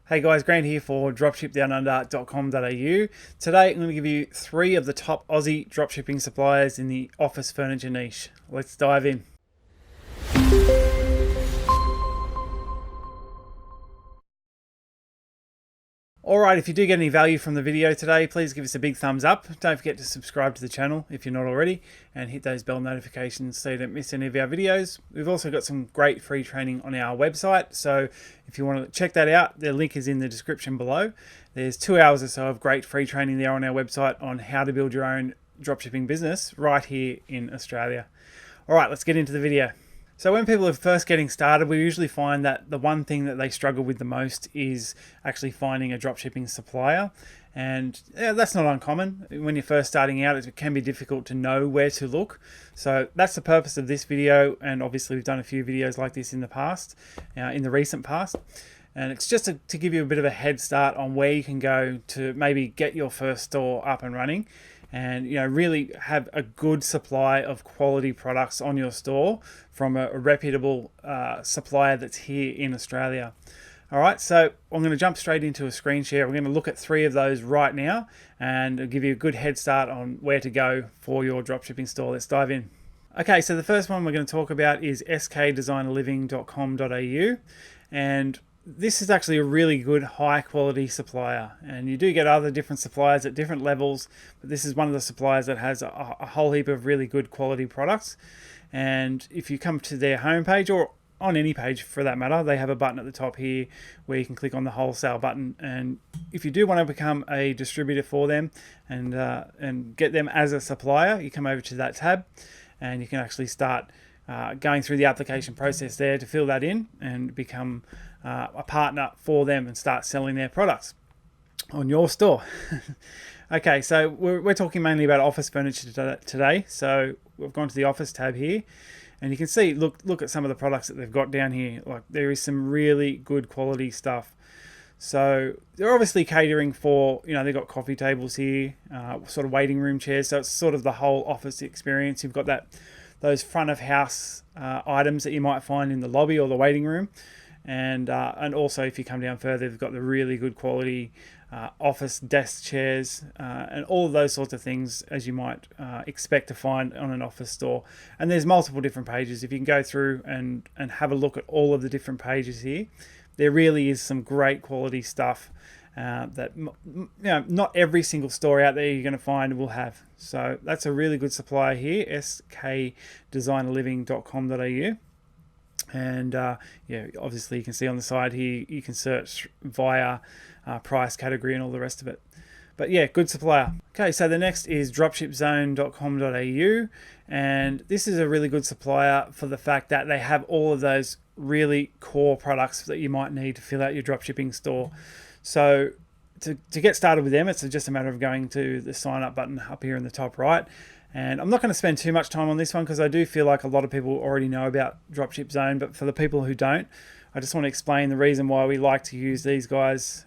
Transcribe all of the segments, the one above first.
Hey guys, Grant here for dropshipdownunder.com.au. Today I'm going to give you 3 of the top Aussie dropshipping suppliers in the office furniture niche. Let's dive in. Alright, if you do get any value from the video today, please give us a big thumbs up. Don't forget to subscribe to the channel if you're not already, and hit those bell notifications so you don't miss any of our videos. We've also got some great free training on our website, so if you want to check that out, the link is in the description below. There's 2 hours or so of great free training there on our website on how to build your own dropshipping business right here in Australia. Alright, let's get into the video. So when people are first getting started, we usually find that the one thing that they struggle with the most is actually finding a dropshipping supplier. And yeah, that's not uncommon. When you're first starting out, it can be difficult to know where to look. So that's the purpose of this video. And obviously we've done a few videos like this in the past, in the recent past. And it's just to give you a bit of a head start on where you can go to maybe get your first store up and running, and really have a good supply of quality products on your store from a reputable supplier that's here in Australia. All right, so I'm going to jump straight into a screen share. We're going to look at 3 of those right now and it'll give you a good head start on where to go for your dropshipping store. Let's dive in. Okay, so the first one we're going to talk about is skdesignerliving.com.au, and this is actually a really good high quality supplier, and you do get other different suppliers at different levels, but this is one of the suppliers that has a whole heap of really good quality products. And if you come to their homepage, or on any page for that matter, they have a button at the top here where you can click on the wholesale button, and if you do want to become a distributor for them and get them as a supplier, you come over to that tab and you can actually start going through the application process there to fill that in and become a partner for them and start selling their products on your store. Okay, so we're talking mainly about office furniture today. So we've gone to the office tab here, and you can see, look at some of the products that they've got down here. Like, there is some really good quality stuff. So they're obviously catering for, they've got coffee tables here, sort of waiting room chairs. So it's sort of the whole office experience. You've got those front of house items that you might find in the lobby or the waiting room. And also, if you come down further, they've got the really good quality office desk chairs and all of those sorts of things as you might expect to find on an office store. And there's multiple different pages. If you can go through and have a look at all of the different pages here, there really is some great quality stuff that not every single store out there you're going to find will have. So that's a really good supplier here, skdesignerliving.com.au. And obviously you can see on the side here, you can search via price, category, and all the rest of it. But yeah, good supplier. Okay, so the next is dropshipzone.com.au, and this is a really good supplier for the fact that they have all of those really core products that you might need to fill out your dropshipping store. So to get started with them, it's just a matter of going to the sign up button up here in the top right. And I'm not going to spend too much time on this one because I do feel like a lot of people already know about Dropship Zone, but for the people who don't, I just want to explain the reason why we like to use these guys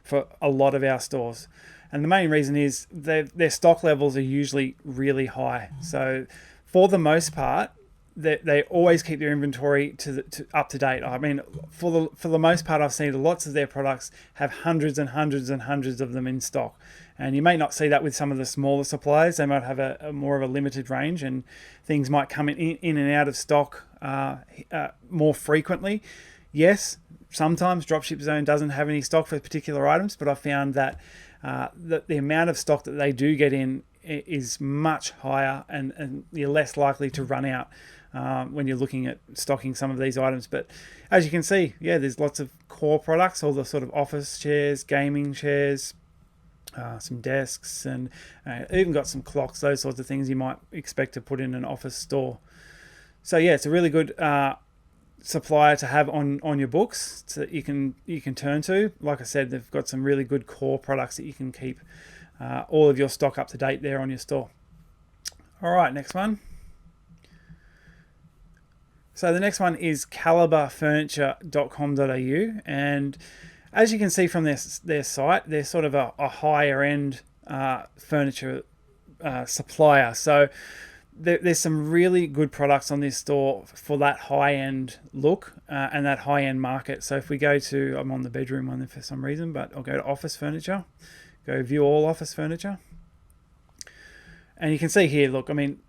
for a lot of our stores. And the main reason is their stock levels are usually really high. So for the most part, they always keep their inventory to up to date. I mean, for the most part, I've seen lots of their products have hundreds and hundreds and hundreds of them in stock. And you may not see that with some of the smaller suppliers. They might have a more of a limited range, and things might come in and out of stock more frequently. Yes, sometimes Dropship Zone doesn't have any stock for particular items, but I've found that the amount of stock that they do get in is much higher, and you're less likely to run out when you're looking at stocking some of these items. But as you can see, yeah, there's lots of core products, all the sort of office chairs, gaming chairs, some desks, and even got some clocks, those sorts of things you might expect to put in an office store. So yeah, it's a really good supplier to have on your books so that you can turn to. Like I said, they've got some really good core products that you can keep all of your stock up to date there on your store. All right, next one. So the next one is caliberfurniture.com.au, and as you can see from their site, they're sort of a higher end furniture supplier. So there's some really good products on this store for that high-end look and that high-end market. So if we go to, I'm on the bedroom one for some reason, but I'll go to office furniture, go view all office furniture. And you can see here, look, I mean,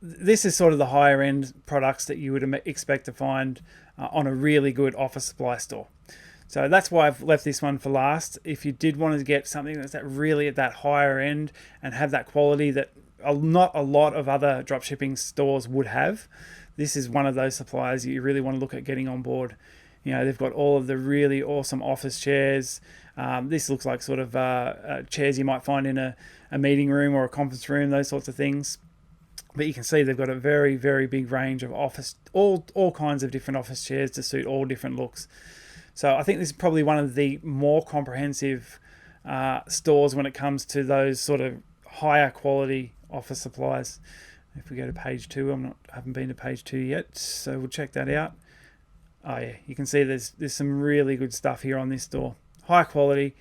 this is sort of the higher end products that you would expect to find on a really good office supply store. So that's why I've left this one for last. If you did want to get something that's really at that higher end and have that quality that not a lot of other dropshipping stores would have, this is one of those suppliers you really want to look at getting on board. You know, they've got all of the really awesome office chairs. This looks like sort of chairs you might find in a meeting room or a conference room, those sorts of things. But you can see they've got a very, very big range of office, all kinds of different office chairs to suit all different looks. So I think this is probably one of the more comprehensive stores when it comes to those sort of higher quality office supplies. If we go to page 2, I haven't been to page 2 yet, so we'll check that out. Oh yeah, you can see there's some really good stuff here on this store, high quality,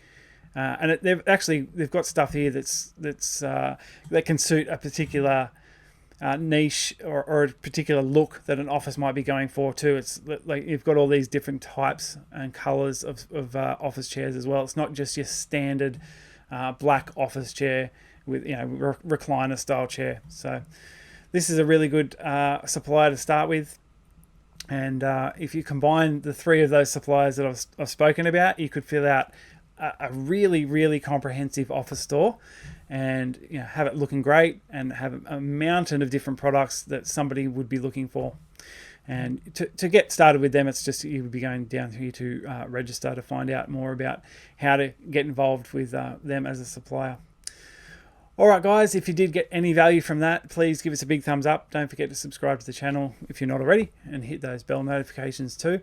and they've got stuff here that can suit a particular niche or a particular look that an office might be going for too. It's like you've got all these different types and colors of office chairs as well. It's not just your standard black office chair with, you know, recliner style chair. So this is a really good supplier to start with. And if you combine the 3 of those suppliers that I've spoken about, you could fill out a really, really comprehensive office store, and, you know, have it looking great and have a mountain of different products that somebody would be looking for. And to get started with them, it's just you would be going down here to register to find out more about how to get involved with them as a supplier. All right, guys, if you did get any value from that, please give us a big thumbs up. Don't forget to subscribe to the channel if you're not already, and hit those bell notifications too.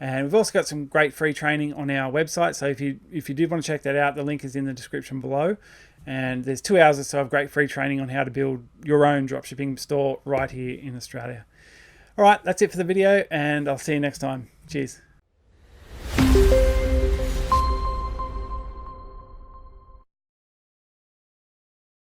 And we've also got some great free training on our website. So if you did want to check that out, the link is in the description below. And there's 2 hours or so of great free training on how to build your own dropshipping store right here in Australia. All right, that's it for the video, and I'll see you next time. Cheers.